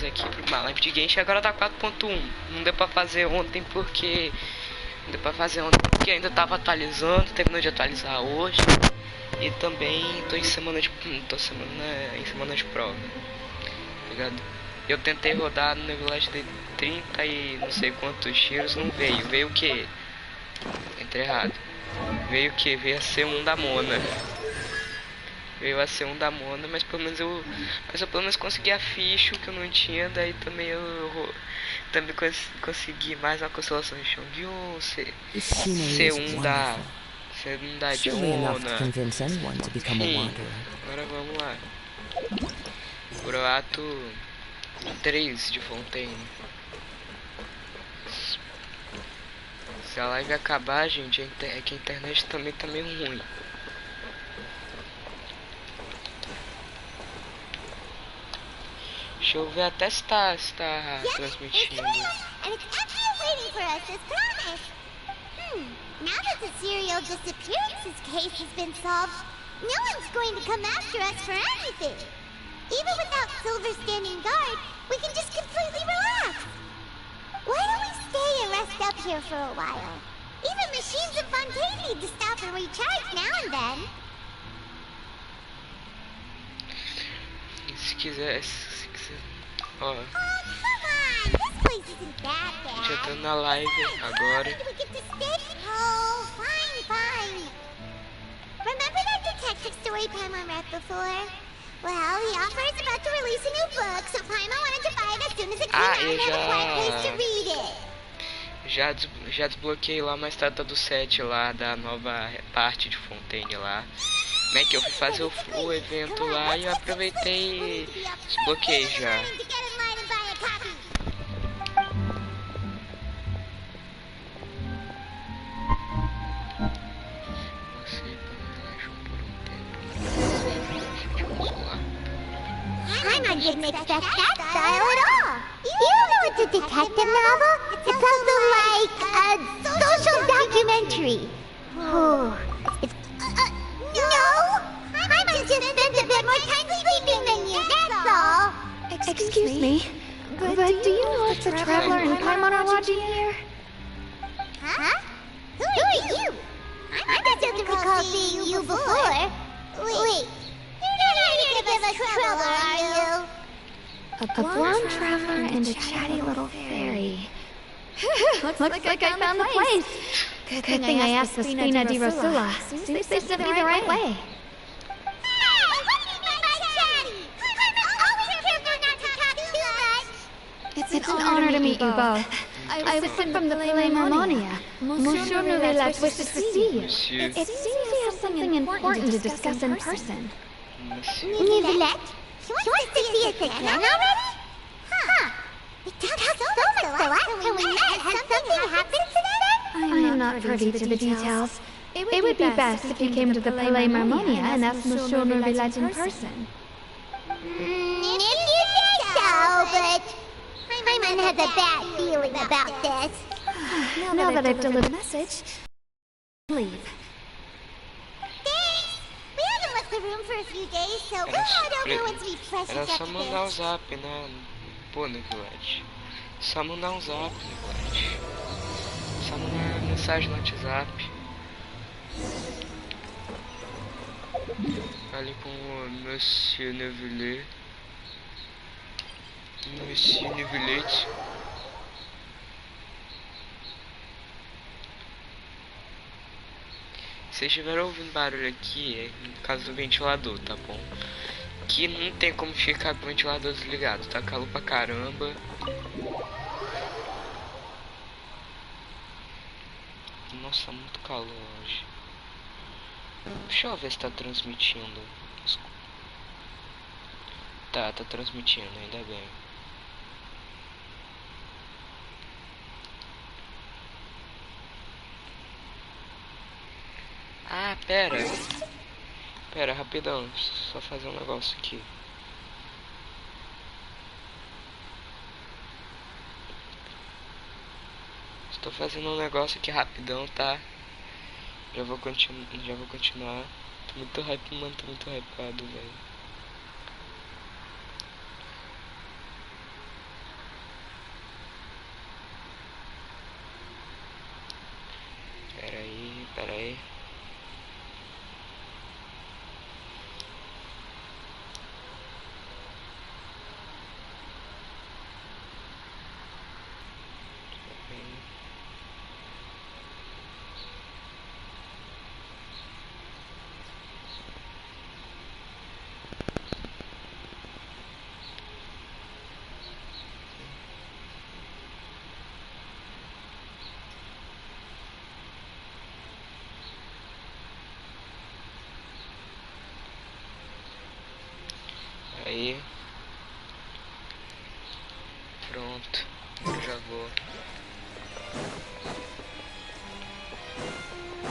aqui para uma live de Genshin. Agora tá 4.1. Não deu pra fazer ontem porque... ainda tava atualizando, terminou de atualizar hoje. E também tô em semana de prova, tá ligado? Eu tentei rodar no Overwatch de 30 e não sei quantos tiros, não veio. Veio o que? Entrei errado. Veio o que? Veio a ser um da Mona. Veio a ser um da Mona, mas pelo menos eu pelo menos consegui a ficha que eu não tinha. Daí também eu também consegui mais uma constelação de Chongyun, ser um da Diona. Enfim, agora vamos lá. Pro ato 3 de Fontaine. Se a live acabar, gente, é que a internet também tá meio ruim. Deixa eu ver até se tá transmitindo. Now that the serial disappearances case has been solved, no one's going to come after us for anything. Even without Silver standing guard, we can just completely relax. Why don't we stay and rest up here for a while? Even machines in Fontaine need to stop and recharge now and then. Se quiser. Ó. Oh, come on! This place isn't that bad. Já tô na live agora. Oh, fine. Remember that detective story Paimon read before? Well, the author is about to release a new book, so Paimon wanted to buy it as soon as it came out and have a quiet place to read it. Já desbloqueei lá uma estátua do 7 lá, da nova parte de Fontaine lá. Como é que eu fui fazer o evento lá e eu aproveitei e desbloqueei já. Paimon didn't expect that style at all. You don't know it's a detective novel? It's also like a social documentary. No! Paimon just spent a bit more time sleeping than you, that's all. Excuse me, but do you know if the Traveler and Paimon are watching here? Huh? Who are you? I don't recall seeing you before. Wait. You're not here to give us trouble, are you? A blonde traveler and a chatty little fairy. Looks like I found the place. Good thing I asked the Spina di Rosula. Seems they sent me the right way. Hey, what do you mean by chatty? I'm always careful not to talk too much. It's an honor to meet you both. I was sent from the Palais Marmonia. Monsieur Novelas wishes to see you. It seems we have something important to discuss in person. Novelette? She wants to see us again already? Huh. We talked so much the last time we met. Has something happened since then? I'm not privy to the details. It would be best if you came to the Palais Marmonia and asked Monsieur Novelas in person. If you say so, but Paimon has a bad feeling about this. Now that I've delivered the message, leave. Thanks! We haven't left the room for a few days, so we'll head over once we freshen Era up só a mandar um bit. zap, né? Pô, Nicolette. Só mandar um zap, Nicolette. Só mandar uma mensagem no WhatsApp. Ali com o Monsieur Novelet. Monsieur Novelet. Se vocês estiverem ouvindo barulho aqui, é por causa do ventilador, tá bom? Que não tem como ficar com o ventilador desligado, tá calor pra caramba. Nossa, muito calor hoje. Deixa eu ver se tá transmitindo. Tá transmitindo, ainda bem. Ah, pera, rapidão, só fazer um negócio aqui. Estou fazendo um negócio aqui rapidão, tá? Já vou continuar. Tô muito hype, mano, tô muito hypado, velho. Pronto, eu já vou.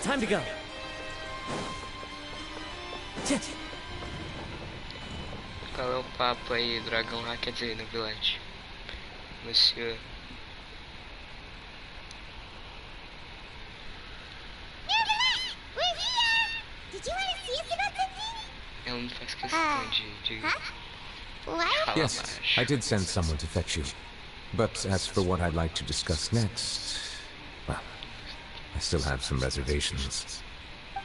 Time to go. Qual é o papo aí, dragão lá, quer dizer, no village? Monsieur. We're here! Did you want to see us about something? Ela não faz questão de What? falar Yes, baixo. I did send someone to fetch you. But as for what I'd like to discuss next, well, I still have some reservations.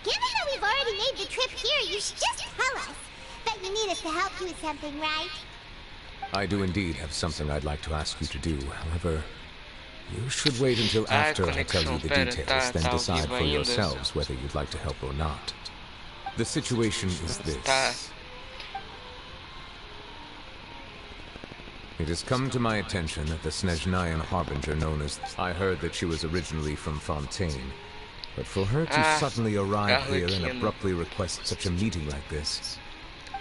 Given that we've already made the trip here, you should just tell us. Bet you need us to help you with something, right? I do indeed have something I'd like to ask you to do. However, you should wait until after I tell you the details, then decide for yourselves whether you'd like to help or not. The situation is this. It has come to my attention that the Snezhnayan harbinger known as... I heard that she was originally from Fontaine. But for her to suddenly arrive here and abruptly request such a meeting like this,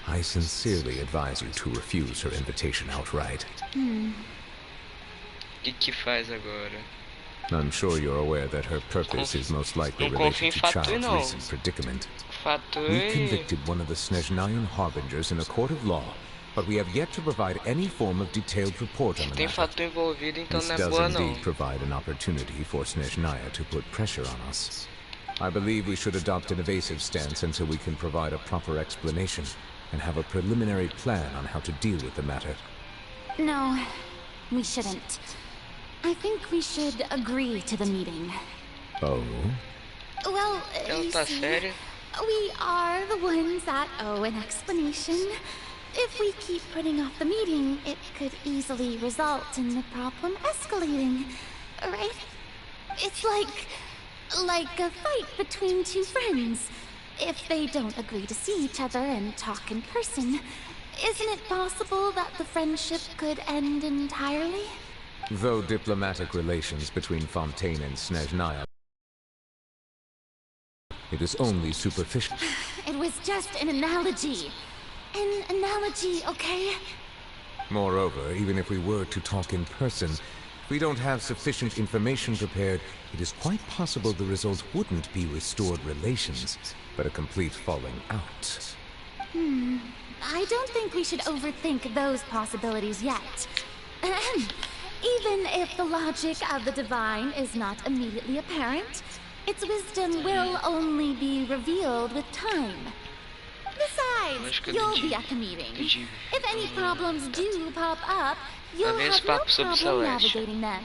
I sincerely advise you to refuse her invitation outright. Que faz agora? I'm sure you're aware that her purpose is most likely related to Child's recent predicament. We convicted one of the Snezhnayan harbingers in a court of law, but we have yet to provide any form of detailed report on the Tem matter. fato envolvido, então This não é does boa não. indeed provide an opportunity for Snezhnaya to put pressure on us. I believe we should adopt an evasive stance until we can provide a proper explanation and have a preliminary plan on how to deal with the matter. No, we shouldn't. I think we should agree to the meeting. Oh? Well, Ela you tá see, séria? we are the ones that owe an explanation. If we keep putting off the meeting, it could easily result in the problem escalating, right? It's like a fight between two friends. If they don't agree to see each other and talk in person, isn't it possible that the friendship could end entirely? Though diplomatic relations between Fontaine and Snezhnaya, it is only superficial. It was just an analogy. An analogy, okay? Moreover, even if we were to talk in person, if we don't have sufficient information prepared, it is quite possible the result wouldn't be restored relations, but a complete falling out. I don't think we should overthink those possibilities yet. Even if the logic of the divine is not immediately apparent, its wisdom will only be revealed with time. Besides, you'll be at the meeting. If any problems do pop up, you'll have no problem navigating them.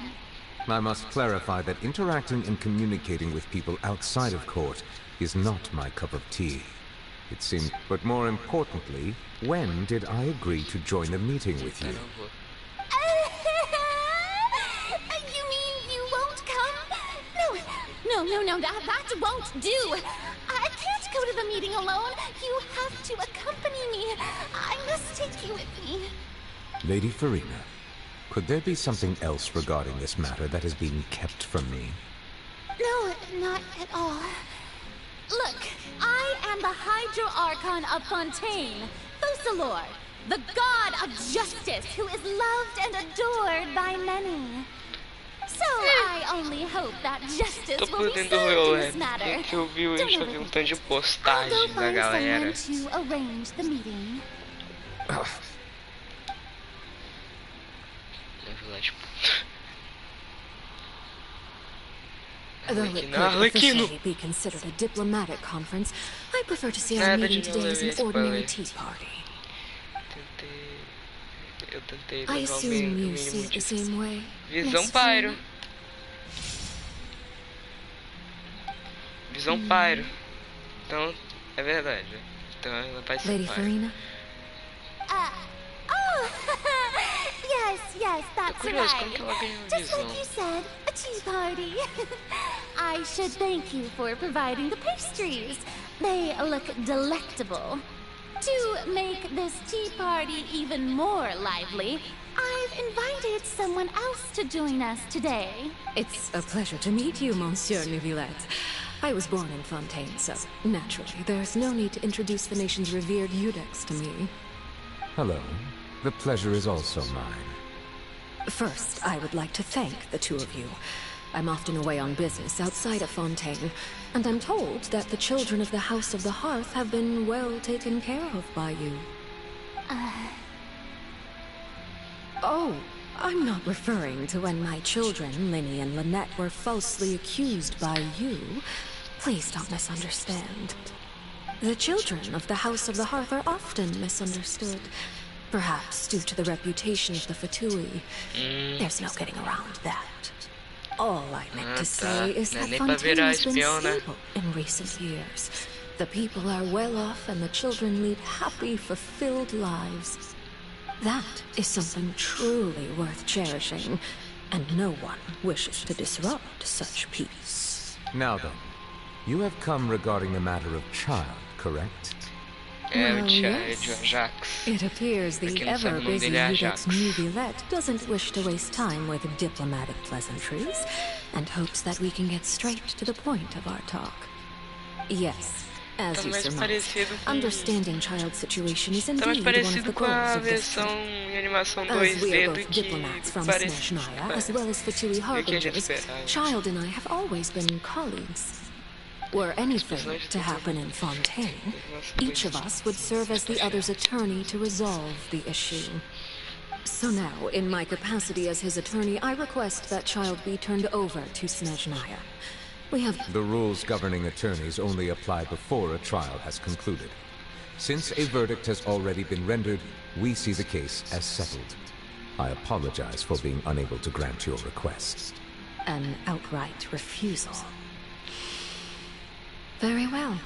I must clarify that interacting and communicating with people outside of court is not my cup of tea. It seems, but more importantly, when did I agree to join a meeting with you? You mean you won't come? No, that won't do. I can't go to the meeting alone. You have to accompany me. I must take you with me. Lady Farina, could there be something else regarding this matter that is being kept from me? No, not at all. Look, I am the Hydro Archon of Fontaine, Focalor, the god of justice who is loved and adored by many. So I only hope that justice Tô will por be dentro do served in rolê. this matter. Tem que ouvir hoje, eu vi um tanto de I'll go postagem da find galera. someone to arrange the meeting. Though it could officially be considered a diplomatic conference, I prefer to see our meeting today as an ordinary tea party. Eu tentei I levar o assume you mínimo see it the de same way. visão Miss pyro. Farina? Visão pyro. Então, é verdade. Então ela vai ser Lady pyro. Farina? Yes, that's curioso, right. como que ela ganhou Just visão? like you said, a tea party. I should thank you for providing the pastries. They look delectable. To make this tea party even more lively, I've invited someone else to join us today. It's a pleasure to meet you, Monsieur Neuvillette. I was born in Fontaine, so naturally, there's no need to introduce the nation's revered Eudex to me. Hello. The pleasure is also mine. First, I would like to thank the two of you. I'm often away on business outside of Fontaine, and I'm told that the children of the House of the Hearth have been well taken care of by you. Oh, I'm not referring to when my children, Linny and Lynette, were falsely accused by you. Please don't misunderstand. The children of the House of the Hearth are often misunderstood. Perhaps due to the reputation of the Fatui. There's no getting around that. All I meant to say is that Fontaine has been stable in recent years. The people are well off and the children lead happy, fulfilled lives. That is something truly worth cherishing, and no one wishes to disrupt such peace. Now then, you have come regarding the matter of child, correct? Well, yes. It appears the ever-busy Ludex Nuvillette doesn't wish to waste time with diplomatic pleasantries, and hopes that we can get straight to the point of our talk. Yes, as you surmise, understanding child's situation is indeed one of the goals of this trip. As we are both diplomats from Snezhnaya, as well as Fatui Harbingers, Child and I have always been colleagues. Were anything to happen in Fontaine, each of us would serve as the other's attorney to resolve the issue. So now, in my capacity as his attorney, I request that Child be turned over to Snezhnaya. We have... The rules governing attorneys only apply before a trial has concluded. Since a verdict has already been rendered, we see the case as settled. I apologize for being unable to grant your request. An outright refusal. Very well.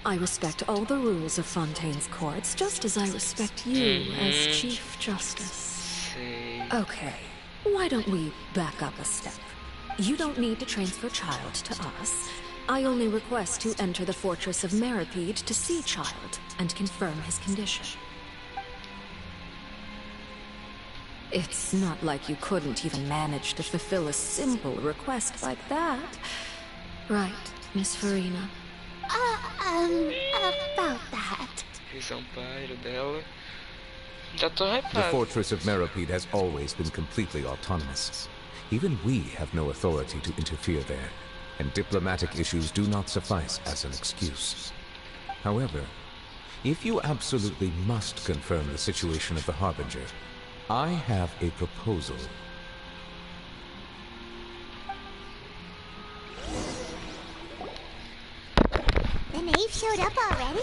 I respect all the rules of Fontaine's courts, just as I respect you as Chief Justice. Okay, why don't we back up a step? You don't need to transfer Child to us. I only request to enter the fortress of Meripede to see Child and confirm his condition. It's not like you couldn't even manage to fulfill a simple request like that. Right, Miss Farina? About that. The fortress of Meripede has always been completely autonomous. Even we have no authority to interfere there, and diplomatic issues do not suffice as an excuse. However, if you absolutely must confirm the situation of the Harbinger, I have a proposal. The knave showed up already?